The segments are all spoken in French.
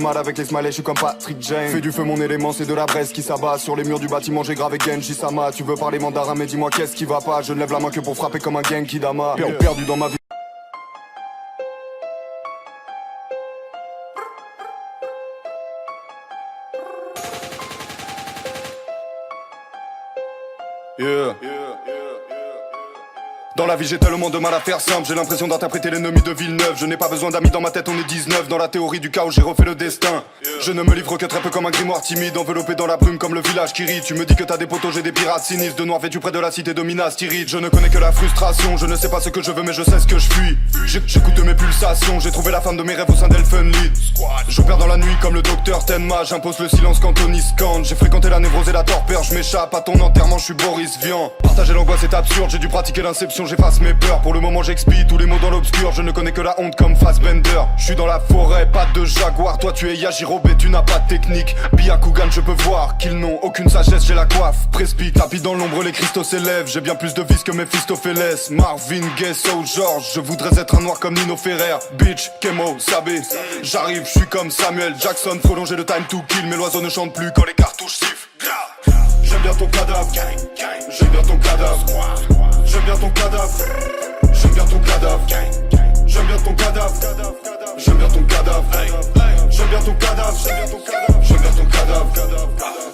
Mal avec les smileys, je suis comme Patrick Jane. Fais du feu mon élément, c'est de la braise qui s'abat. Sur les murs du bâtiment, j'ai gravé Genji Sama. Tu veux parler mandarin, mais dis-moi qu'est-ce qui va pas. Je ne lève la main que pour frapper comme un Genki Dama. Perdu dans ma vie. Dans la vie j'ai tellement de mal à faire simple. J'ai l'impression d'interpréter l'ennemi de Villeneuve. Je n'ai pas besoin d'amis dans ma tête, on est 19. Dans la théorie du chaos j'ai refait le destin. Je ne me livre que très peu comme un grimoire timide, enveloppé dans la brume comme le village qui rit. Tu me dis que t'as des potos, j'ai des pirates sinistres. De noir vêtus près de la cité de Minas Tirith. Je ne connais que la frustration, je ne sais pas ce que je veux mais je sais ce que je fuis. J'écoute mes pulsations, j'ai trouvé la femme de mes rêves au sein d'Elfenlied. J'opère dans la nuit comme le docteur Tenma. J'impose le silence quand Tony scande. J'ai fréquenté la névrose et la torpeur, je m'échappe à ton enterrement, je suis Boris Vian. Partager l'angoisse est absurde, j'ai dû pratiquer l'inception, j'efface mes peurs. Pour le moment j'expie tous les mots dans l'obscur. Je ne connais que la honte comme Fassbender. Je suis dans la forêt, pas de jaguar. Toi tu es Yajirobe, tu n'as pas de technique. Byakugan, je peux voir qu'ils n'ont aucune sagesse, j'ai la coiffe. Presby, tapis dans l'ombre, les cristaux s'élèvent. J'ai bien plus de vis que Mephistopheles. Marvin Gaye, So George. Je voudrais être un noir comme Nino Ferrer. Bitch, Kemo, Sabé. J'arrive, je suis comme Samuel Jackson. Prolonger le time to kill, mais l'oiseau ne chante plus quand les cartouches sifflent. J'aime bien ton cadavre, j'aime bien ton cadavre. J'aime bien ton cadavre, j'aime bien ton cadavre. J'aime bien ton cadavre, j'aime bien ton cadavre. J'aime bien ton cadavre, j'aime bien ton cadavre.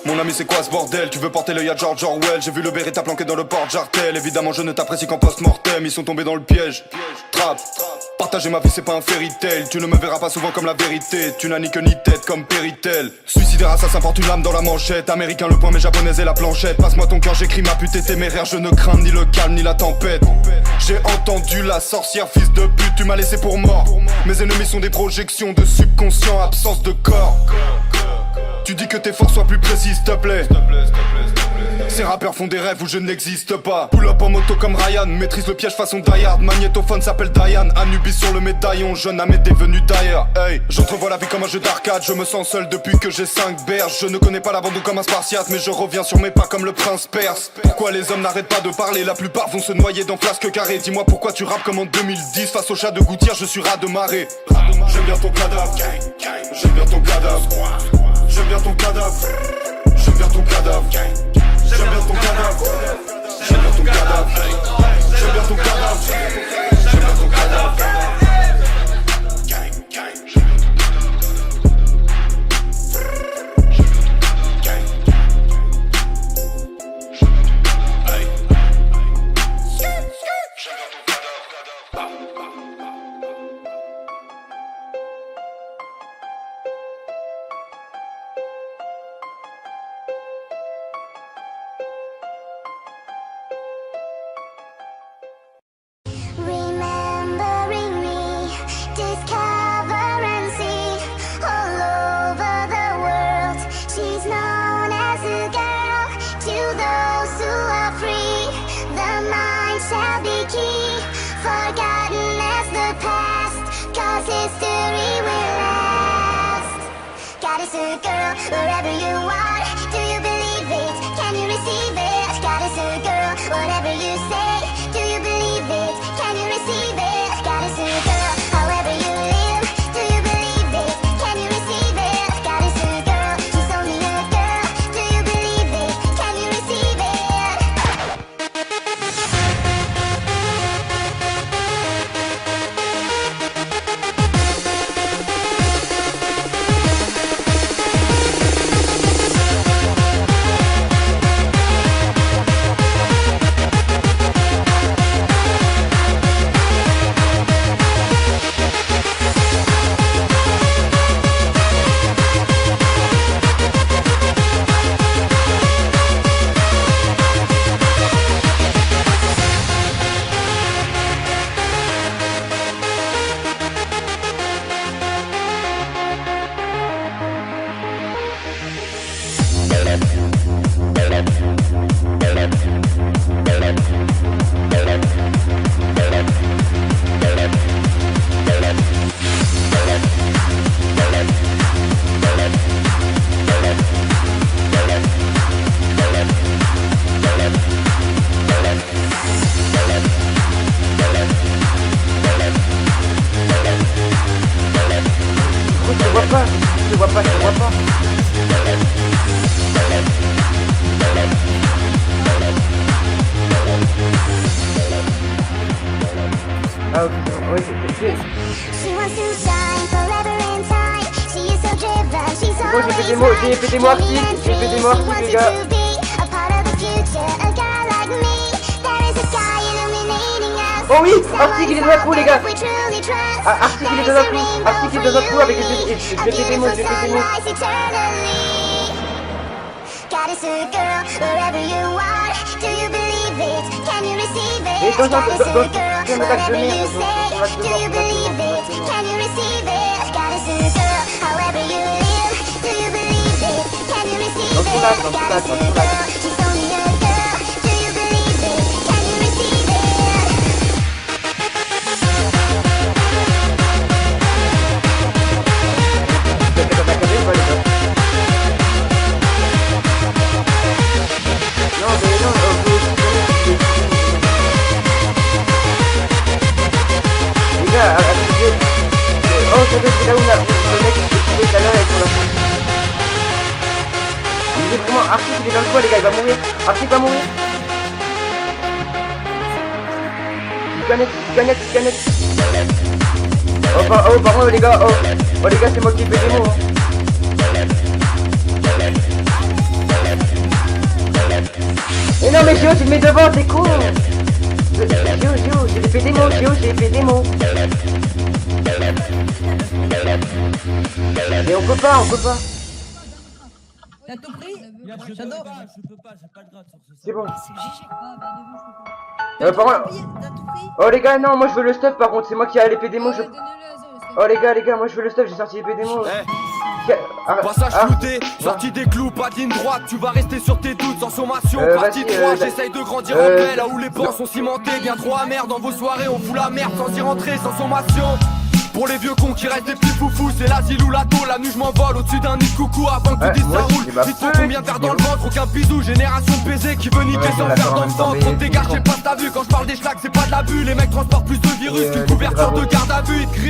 Mon ami c'est quoi ce bordel? Tu veux porter l'œil à George Orwell? J'ai vu le Beretta planqué dans le porte-jartel. Évidemment je ne t'apprécie qu'en post-mortem. Ils sont tombés dans le piège. Trap, partager ma vie c'est pas un fairy tale. Tu ne me verras pas souvent comme la vérité. Tu n'as ni queue ni tête comme Péritel. Suicidaire assassin porte une lame dans la manchette. Américain le point mais japonaise et la planchette. Passe-moi ton cœur, j'écris ma pute et téméraire. Je ne crains ni le calme ni la tempête. J'ai entendu la sorcière, fils de pute, tu m'as laissé pour mort. Mes ennemis sont des projections de subconscient, absence de corps. Tu dis que tes forces soient plus précises, s'il te plaît. Ces rappeurs font des rêves où je n'existe pas. Pull up en moto comme Ryan, maîtrise le piège façon Die Hard. Magnétophone s'appelle Diane, Anubis sur le médaillon. Jeune âme est devenu d'ailleurs. Hey, j'entrevois la vie comme un jeu d'arcade. Je me sens seul depuis que j'ai 5 berges. Je ne connais pas l'abandon comme un spartiate, mais je reviens sur mes pas comme le prince perse. Pourquoi les hommes n'arrêtent pas de parler? La plupart vont se noyer dans flasque carré. Dis-moi pourquoi tu rappes comme en 2010. Face au chat de gouttière, je suis ras de marée. J'aime bien ton cadavre, j'aime bien ton cadavre. J'aime bien ton cadavre, j'aime bien ton cadavre. J'aime bien ton cadavre, j'aime bien ton cadavre. J'aime bien ton cadavre, j'aime bien ton cadavre. Remembering me, discover and see all over the world. She's known as a girl to those who are free. The mind shall be key, forgotten as the past, 'cause history will last. Goddess a girl, wherever you are, do you believe it? Can you receive it? Goddess a girl, whatever you say, do you believe it? Can you receive it? Goddess a girl, however you live, do you believe it? Can you receive it? Goddess a girl, she's only a girl, do you believe it? Can you receive it? vois pas, je te vois pas. Ah ok, oui, c'est... She wants to shine forever in time. She is so driven, she's Bon, j'ai fait des mots artistiques, les gars. to be a part of the future, a girl like me. There is a sky illuminating us. Oh oui, article, il est dans un trou, les gars. We truly trust. Ah, article, il est dans un trou. Article, il est dans un trou avec les j'ai fait des mots, j'ai fait des mots. Goddess or girl, wherever you are, do you believe it? Can you receive it? Et dans Goddess or girl, un whatever donné, you say, do you believe it? Can you receive it? Goddess or girl, however you live, do you believe it? Can you receive Dans tout it? là, dans tout là, Goddess dans or tout là. girl, she's only a girl, do you believe it? Can you receive it? C'est comme ça que les gars. Non, mais non, les gars, oh, ça c'est là où le mec il est tout à l'heure avec son enfant. Il est vraiment Arctic, il est dans le toit, les gars, il va mourir. Arctic va mourir. Il connecte. Oh, pardon les gars, oh les gars, c'est moi qui fais des mots. Mais non mais Gio, tu le mets devant, t'es con. Gio, j'ai fait des mots, j'ai fait des mots. Mais on peut pas. T'as tout pris? Shadow? Je peux pas, j'ai pas le grade sur ce. C'est bon. C'est GG. T'as Par contre... tout pris? Oh les gars, non, moi je veux le stuff par contre, c'est moi qui ai l'épée des mots. Oh les gars, moi je veux le stuff, j'ai sorti l'épée des mots. Passage flouté, sorti des clous, pas de ligne droite, tu vas rester sur tes doutes sans sommation. Partie 3, j'essaye de grandir en paix, là où les bancs sont cimentés, bien trop amers dans vos soirées, on fout la merde sans y rentrer, sans sommation. Pour les vieux cons qui restent des petits foufous, c'est l'asile ou la tôle, la nuit je m'envole au-dessus d'un nid de coucou avant que tu dises ça roule. Dites-moi combien faire dans le ventre, aucun bisou, génération baisée qui veut niquer sans faire d'enfant. Quand dégage, j'ai pas ta vue, quand je parle des schlags, c'est pas de la bulle, les mecs transportent plus de virus qu'une couverture de garde à vue, ils te griffent.